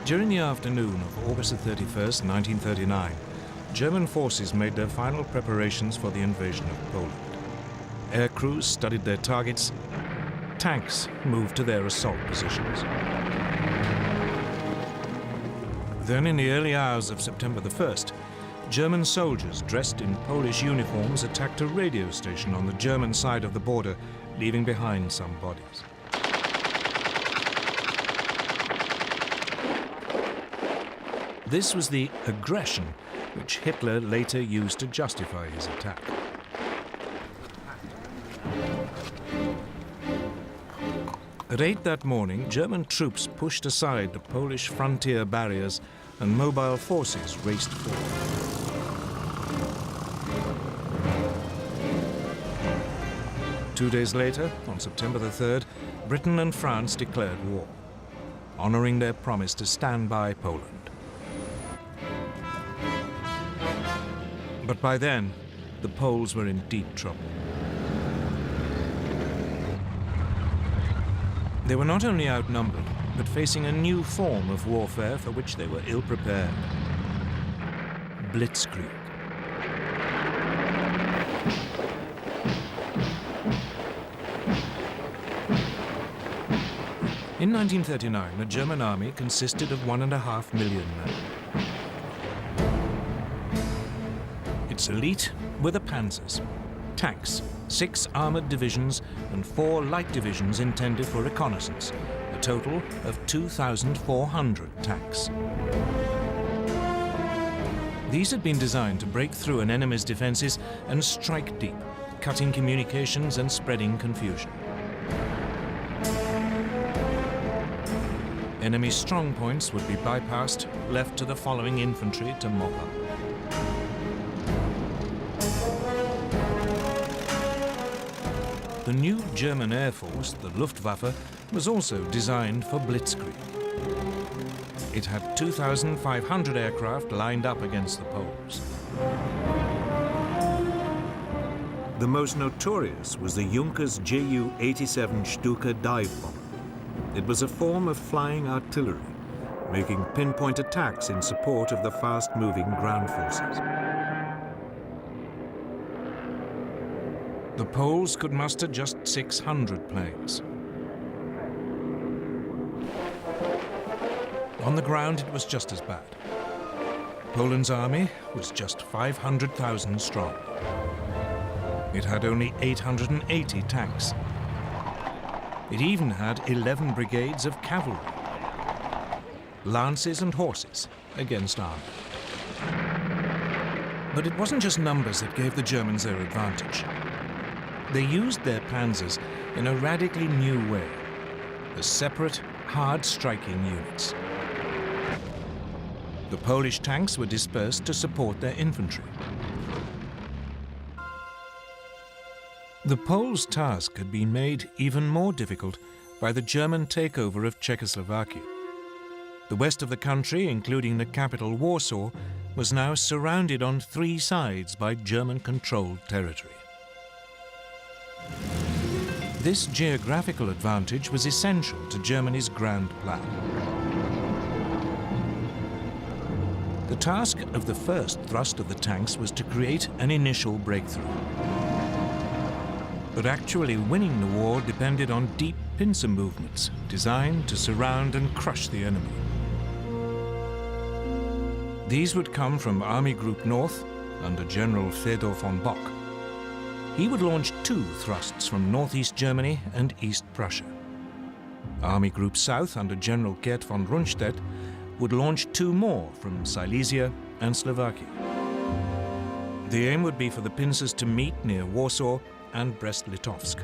During the afternoon of August 31st, 1939, German forces made their final preparations for the invasion of Poland. Air crews studied their targets. Tanks moved to their assault positions. Then, in the early hours of September the 1st, German soldiers dressed in Polish uniforms attacked a radio station on the German side of the border, leaving behind some bodies. This was the aggression which Hitler later used to justify his attack. At 8 that morning, German troops pushed aside the Polish frontier barriers and mobile forces raced forward. Two days later, on September the 3rd, Britain and France declared war, honoring their promise to stand by Poland. But by then, the Poles were in deep trouble. They were not only outnumbered, but facing a new form of warfare for which they were ill-prepared: blitzkrieg. In 1939, the German army consisted of 1.5 million men. Its elite were the panzers, tanks, 6 armored divisions and 4 light divisions intended for reconnaissance, a total of 2,400 tanks. These had been designed to break through an enemy's defenses and strike deep, cutting communications and spreading confusion. Enemy strong points would be bypassed, left to the following infantry to mop up. The new German Air Force, the Luftwaffe, was also designed for blitzkrieg. It had 2,500 aircraft lined up against the Poles. The most notorious was the Junkers Ju-87 Stuka dive bomber. It was a form of flying artillery, making pinpoint attacks in support of the fast-moving ground forces. The Poles could muster just 600 planes. On the ground, it was just as bad. Poland's army was just 500,000 strong. It had only 880 tanks. It even had 11 brigades of cavalry, lances and horses against army. But it wasn't just numbers that gave the Germans their advantage. They used their panzers in a radically new way, as separate, hard-striking units. The Polish tanks were dispersed to support their infantry. The Poles' task had been made even more difficult by the German takeover of Czechoslovakia. The west of the country, including the capital Warsaw, was now surrounded on 3 sides by German-controlled territory. This geographical advantage was essential to Germany's grand plan. The task of the first thrust of the tanks was to create an initial breakthrough. But actually winning the war depended on deep pincer movements designed to surround and crush the enemy. These would come from Army Group North under General Fedor von Bock. He would launch 2 thrusts from northeast Germany and East Prussia. Army Group South under General Gerd von Rundstedt would launch 2 more from Silesia and Slovakia. The aim would be for the pincers to meet near Warsaw and Brest-Litovsk.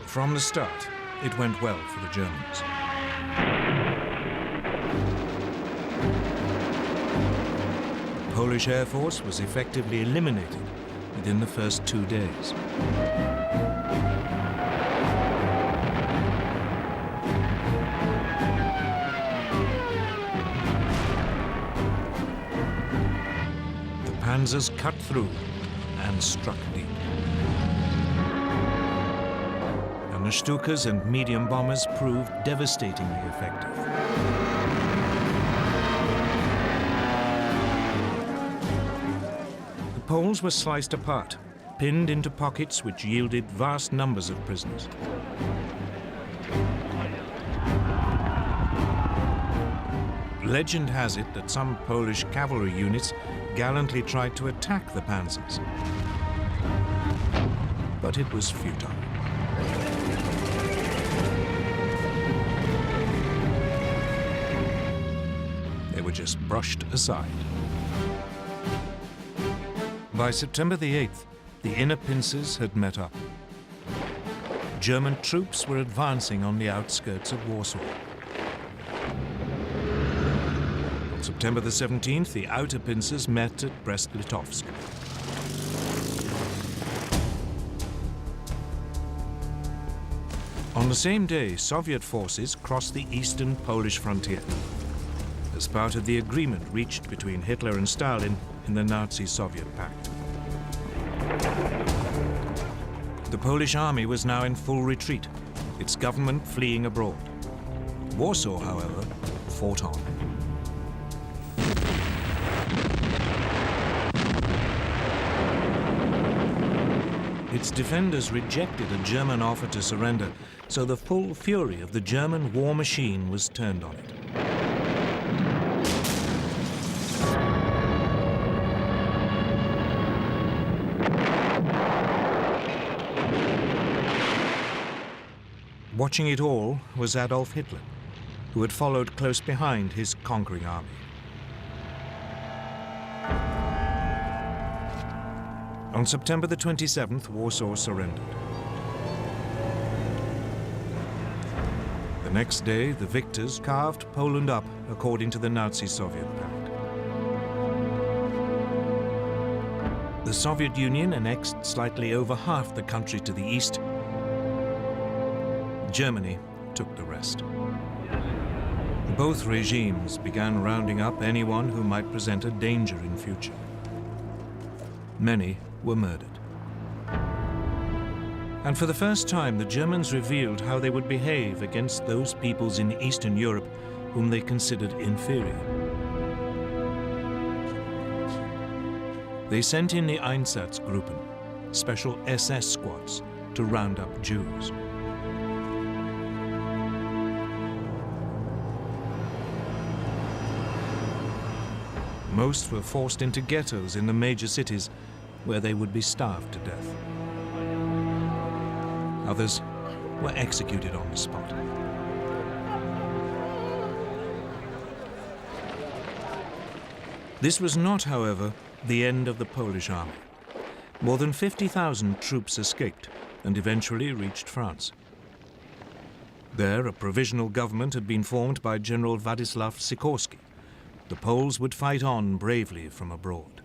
From the start, it went well for the Germans. The Polish Air Force was effectively eliminated within the first 2 days. Panzers cut through and struck deep. Stukas and medium bombers proved devastatingly effective. The Poles were sliced apart, pinned into pockets which yielded vast numbers of prisoners. Legend has it that some Polish cavalry units gallantly tried to attack the panzers, but it was futile. They were just brushed aside. By September the 8th, the inner pincers had met up. German troops were advancing on the outskirts of Warsaw. On September the 17th, the outer pincers met at Brest-Litovsk. On the same day, Soviet forces crossed the eastern Polish frontier as part of the agreement reached between Hitler and Stalin in the Nazi-Soviet pact. The Polish army was now in full retreat, its government fleeing abroad. Warsaw, however, fought on. Its defenders rejected a German offer to surrender, so the full fury of the German war machine was turned on it. Watching it all was Adolf Hitler, who had followed close behind his conquering army. On September the 27th, Warsaw surrendered. The next day, the victors carved Poland up according to the Nazi-Soviet pact. The Soviet Union annexed slightly over half the country to the east. Germany took the rest. Both regimes began rounding up anyone who might present a danger in future. Many were murdered. And for the first time, the Germans revealed how they would behave against those peoples in Eastern Europe whom they considered inferior. They sent in the Einsatzgruppen, special SS squads, to round up Jews. Most were forced into ghettos in the major cities, where they would be starved to death. Others were executed on the spot. This was not, however, the end of the Polish army. More than 50,000 troops escaped and eventually reached France. There, a provisional government had been formed by General Władysław Sikorski. The Poles would fight on bravely from abroad.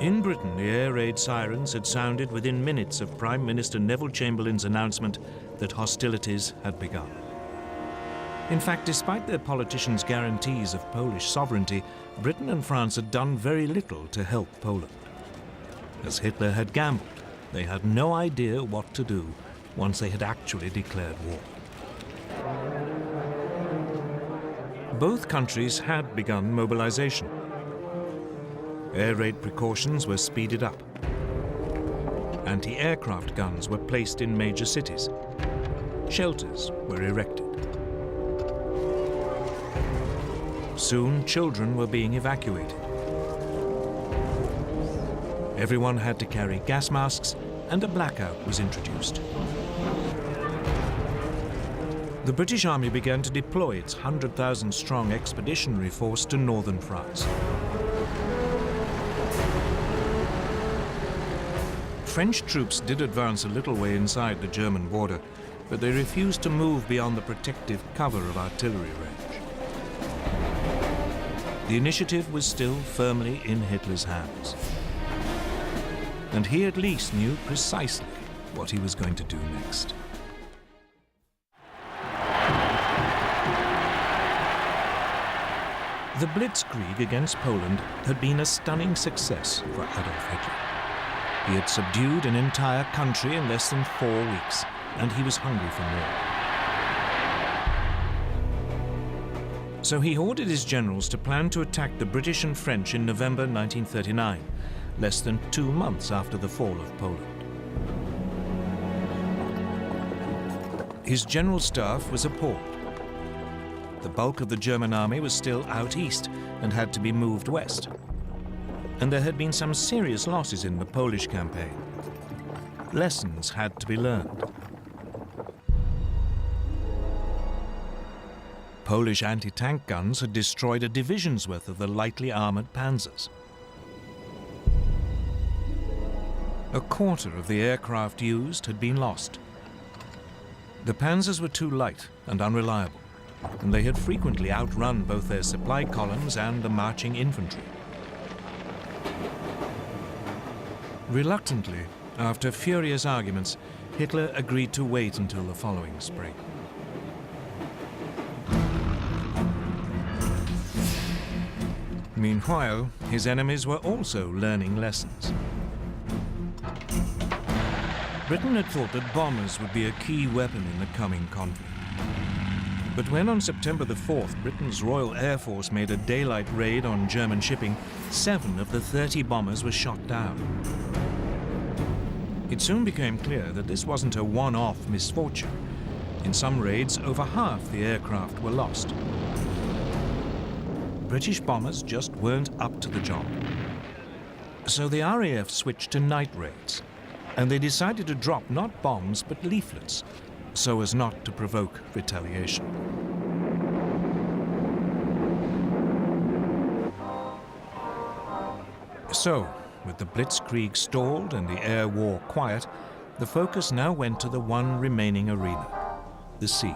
In Britain, the air raid sirens had sounded within minutes of Prime Minister Neville Chamberlain's announcement that hostilities had begun. In fact, despite their politicians' guarantees of Polish sovereignty, Britain and France had done very little to help Poland. As Hitler had gambled, they had no idea what to do once they had actually declared war. Both countries had begun mobilization. Air raid precautions were speeded up. Anti-aircraft guns were placed in major cities. Shelters were erected. Soon, children were being evacuated. Everyone had to carry gas masks, and a blackout was introduced. The British Army began to deploy its 100,000-strong expeditionary force to northern France. French troops did advance a little way inside the German border, but they refused to move beyond the protective cover of artillery range. The initiative was still firmly in Hitler's hands. And he at least knew precisely what he was going to do next. The Blitzkrieg against Poland had been a stunning success for Adolf Hitler. He had subdued an entire country in less than 4 weeks, and he was hungry for more. So he ordered his generals to plan to attack the British and French in November 1939, less than 2 months after the fall of Poland. His general staff was appalled. The bulk of the German army was still out east and had to be moved west. And there had been some serious losses in the Polish campaign. Lessons had to be learned. Polish anti-tank guns had destroyed a division's worth of the lightly armored panzers. A quarter of the aircraft used had been lost. The panzers were too light and unreliable, and they had frequently outrun both their supply columns and the marching infantry. Reluctantly, after furious arguments, Hitler agreed to wait until the following spring. Meanwhile, his enemies were also learning lessons. Britain had thought that bombers would be a key weapon in the coming conflict. But when on September the 4th, Britain's Royal Air Force made a daylight raid on German shipping, 7 of the 30 bombers were shot down. It soon became clear that this wasn't a one-off misfortune. In some raids, over half the aircraft were lost. British bombers just weren't up to the job. So the RAF switched to night raids, and they decided to drop not bombs but leaflets, so as not to provoke retaliation. So, with the Blitzkrieg stalled and the air war quiet, the focus now went to the one remaining arena, the sea.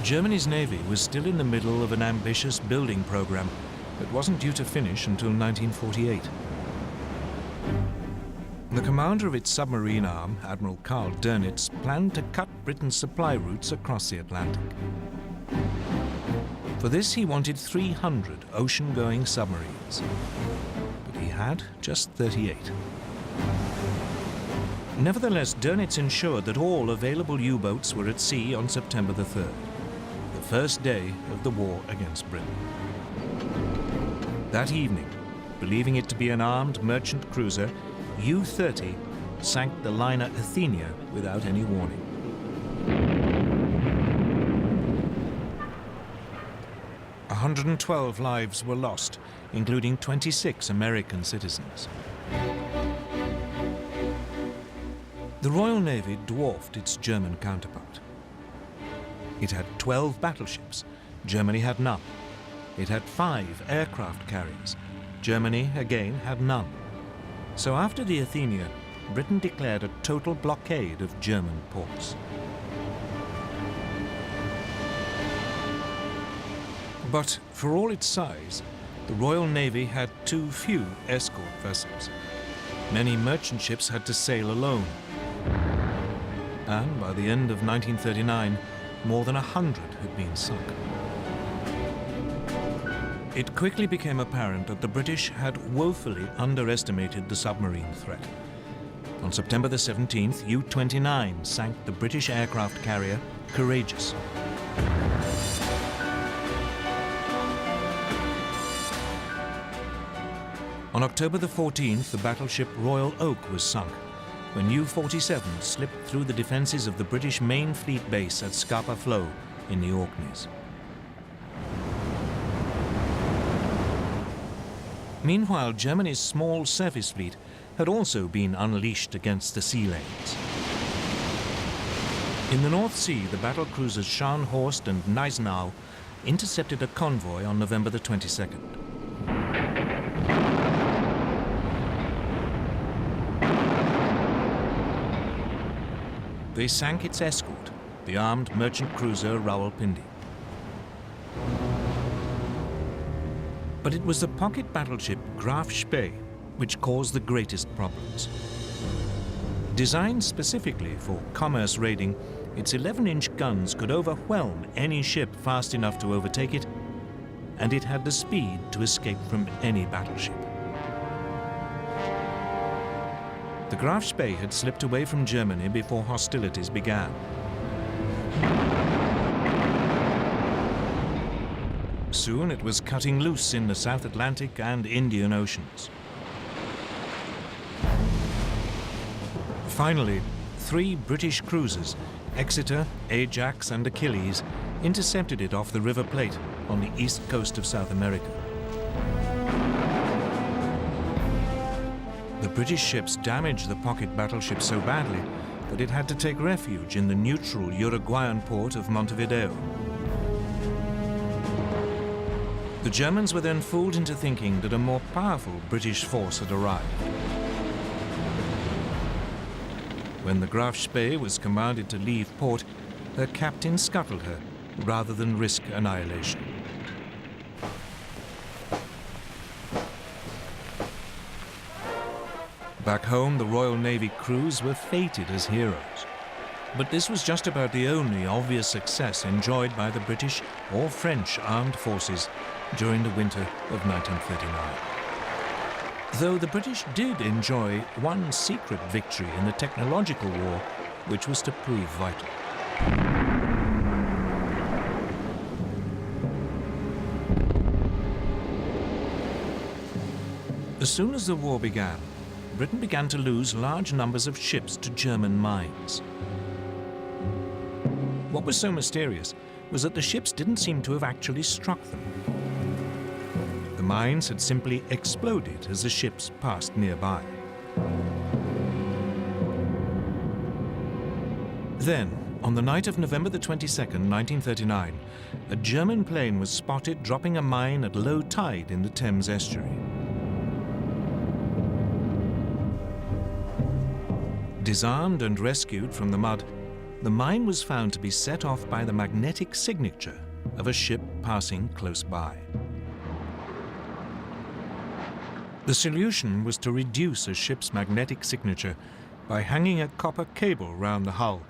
Germany's navy was still in the middle of an ambitious building program that wasn't due to finish until 1948. The commander of its submarine arm, Admiral Karl Dönitz, planned to cut Britain's supply routes across the Atlantic. For this, he wanted 300 ocean-going submarines, but he had just 38. Nevertheless, Dönitz ensured that all available U-boats were at sea on September the 3rd, the first day of the war against Britain. That evening, believing it to be an armed merchant cruiser, U-30 sank the liner Athenia without any warning. A 112 lives were lost, including 26 American citizens. The Royal Navy dwarfed its German counterpart. It had 12 battleships. Germany had none. It had 5 aircraft carriers. Germany, again, had none. So after the Athenia, Britain declared a total blockade of German ports. But for all its size, the Royal Navy had too few escort vessels. Many merchant ships had to sail alone. And by the end of 1939, more than 100 had been sunk. It quickly became apparent that the British had woefully underestimated the submarine threat. On September the 17th, U-29 sank the British aircraft carrier Courageous. On October the 14th, the battleship Royal Oak was sunk when U-47 slipped through the defenses of the British main fleet base at Scapa Flow in the Orkneys. Meanwhile, Germany's small surface fleet had also been unleashed against the sea lanes. In the North Sea, the battle cruisers Scharnhorst and Gneisenau intercepted a convoy on November the 22nd. They sank its escort, the armed merchant cruiser Rawalpindi. But it was the pocket battleship Graf Spee which caused the greatest problems. Designed specifically for commerce raiding, its 11-inch guns could overwhelm any ship fast enough to overtake it, and it had the speed to escape from any battleship. The Graf Spee had slipped away from Germany before hostilities began. Soon it was cutting loose in the South Atlantic and Indian Oceans. Finally, 3 British cruisers, Exeter, Ajax and Achilles, intercepted it off the River Plate on the east coast of South America. The British ships damaged the pocket battleship so badly that it had to take refuge in the neutral Uruguayan port of Montevideo. The Germans were then fooled into thinking that a more powerful British force had arrived. When the Graf Spee was commanded to leave port, her captain scuttled her rather than risk annihilation. Back home, the Royal Navy crews were feted as heroes. But this was just about the only obvious success enjoyed by the British or French armed forces during the winter of 1939. Though the British did enjoy one secret victory in the technological war, which was to prove vital. As soon as the war began, Britain began to lose large numbers of ships to German mines. What was so mysterious was that the ships didn't seem to have actually struck them. The mines had simply exploded as the ships passed nearby. Then, on the night of November the 22nd, 1939, a German plane was spotted dropping a mine at low tide in the Thames estuary. Disarmed and rescued from the mud, the mine was found to be set off by the magnetic signature of a ship passing close by. The solution was to reduce a ship's magnetic signature by hanging a copper cable round the hull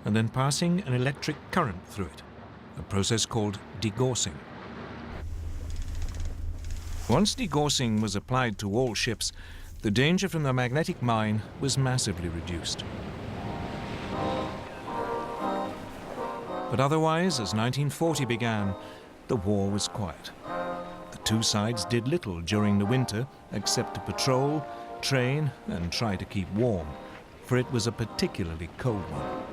and then passing an electric current through it, a process called degaussing. Once degaussing was applied to all ships, the danger from the magnetic mine was massively reduced. But otherwise, as 1940 began, the war was quiet. The two sides did little during the winter except to patrol, train, and try to keep warm, for it was a particularly cold one.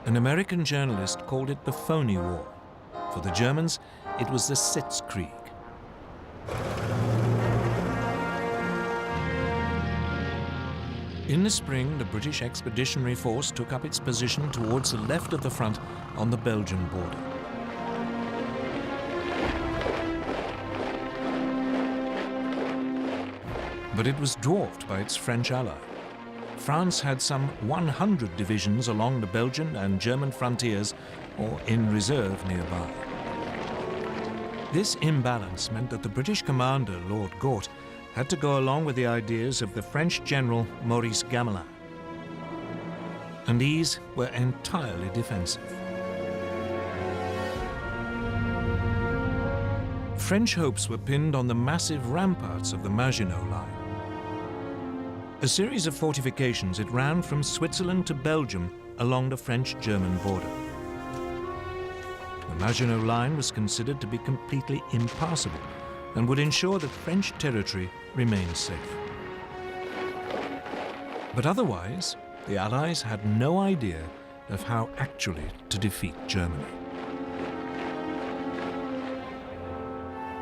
An American journalist called it the Phony War. For the Germans, it was the Sitzkrieg. In the spring, the British Expeditionary Force took up its position towards the left of the front on the Belgian border. But it was dwarfed by its French ally. France had some 100 divisions along the Belgian and German frontiers or in reserve nearby. This imbalance meant that the British commander, Lord Gort, had to go along with the ideas of the French general Maurice Gamelin. And these were entirely defensive. French hopes were pinned on the massive ramparts of the Maginot Line. A series of fortifications, it ran from Switzerland to Belgium along the French-German border. The Maginot Line was considered to be completely impassable and would ensure that French territory remained safe. But otherwise, the Allies had no idea of how actually to defeat Germany.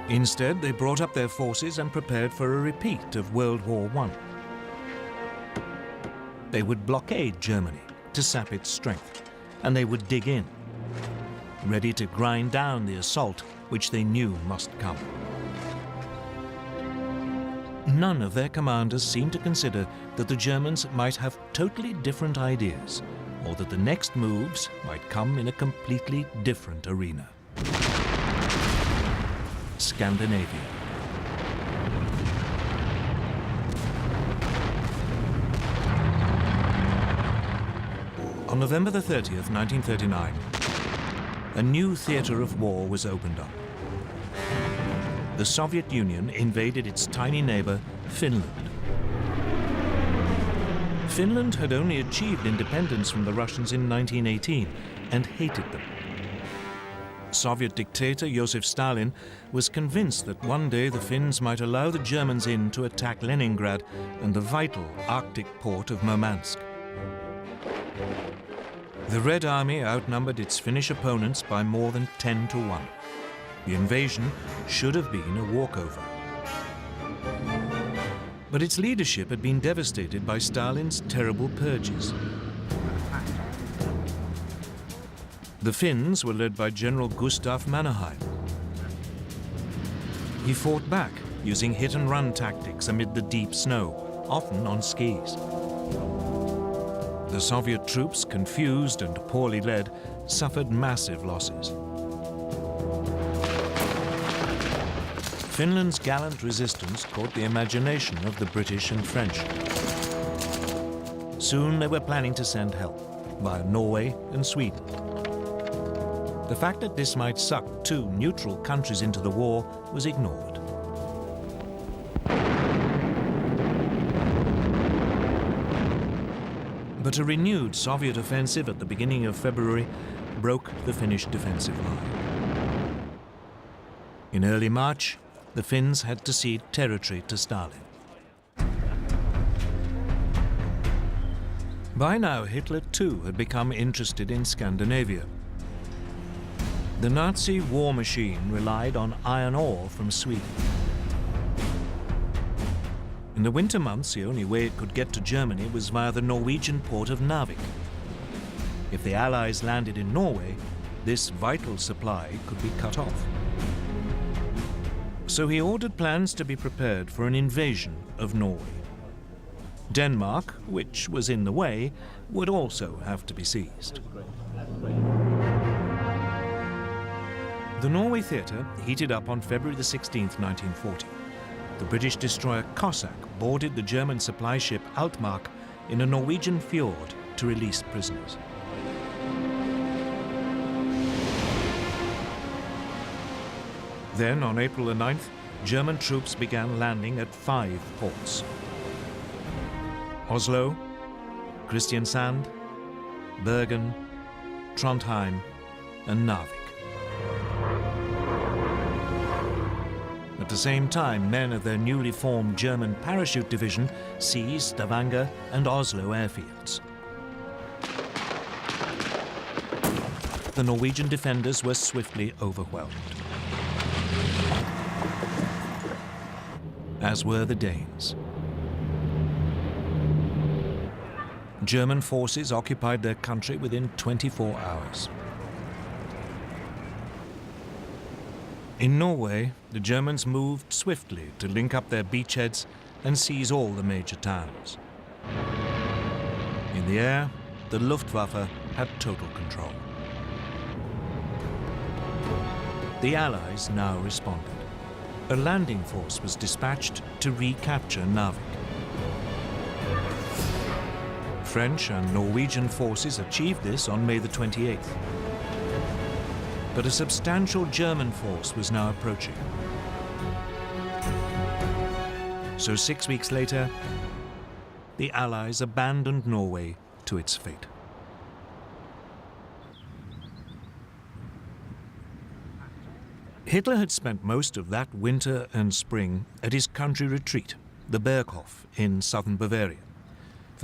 Instead, they brought up their forces and prepared for a repeat of World War I. They would blockade Germany to sap its strength, and they would dig in, ready to grind down the assault which they knew must come. None of their commanders seemed to consider that the Germans might have totally different ideas, or that the next moves might come in a completely different arena. Scandinavia. On November the 30th, 1939, a new theater of war was opened up. The Soviet Union invaded its tiny neighbor, Finland. Finland had only achieved independence from the Russians in 1918 and hated them. Soviet dictator Joseph Stalin was convinced that one day the Finns might allow the Germans in to attack Leningrad and the vital Arctic port of Murmansk. The Red Army outnumbered its Finnish opponents by more than 10 to 1. The invasion should have been a walkover. But its leadership had been devastated by Stalin's terrible purges. The Finns were led by General Gustav Mannerheim. He fought back using hit-and-run tactics amid the deep snow, often on skis. The Soviet troops, confused and poorly led, suffered massive losses. Finland's gallant resistance caught the imagination of the British and French. Soon they were planning to send help via Norway and Sweden. The fact that this might suck two neutral countries into the war was ignored. But a renewed Soviet offensive at the beginning of February broke the Finnish defensive line. In early March, the Finns had to cede territory to Stalin. By now, Hitler too had become interested in Scandinavia. The Nazi war machine relied on iron ore from Sweden. In the winter months, the only way it could get to Germany was via the Norwegian port of Narvik. If the Allies landed in Norway, this vital supply could be cut off. So he ordered plans to be prepared for an invasion of Norway. Denmark, which was in the way, would also have to be seized. The Norway theatre heated up on February the 16th, 1940. The British destroyer Cossack boarded the German supply ship Altmark in a Norwegian fjord to release prisoners. Then, on April the 9th, German troops began landing at 5 ports: Oslo, Kristiansand, Bergen, Trondheim, and Narvik. At the same time, men of their newly formed German parachute division seized Stavanger and Oslo airfields. The Norwegian defenders were swiftly overwhelmed, as were the Danes. German forces occupied their country within 24 hours. In Norway, the Germans moved swiftly to link up their beachheads and seize all the major towns. In the air, the Luftwaffe had total control. The Allies now responded. A landing force was dispatched to recapture Narvik. French and Norwegian forces achieved this on May the 28th. But a substantial German force was now approaching. So 6 weeks later, the Allies abandoned Norway to its fate. Hitler had spent most of that winter and spring at his country retreat, the Berghof in southern Bavaria.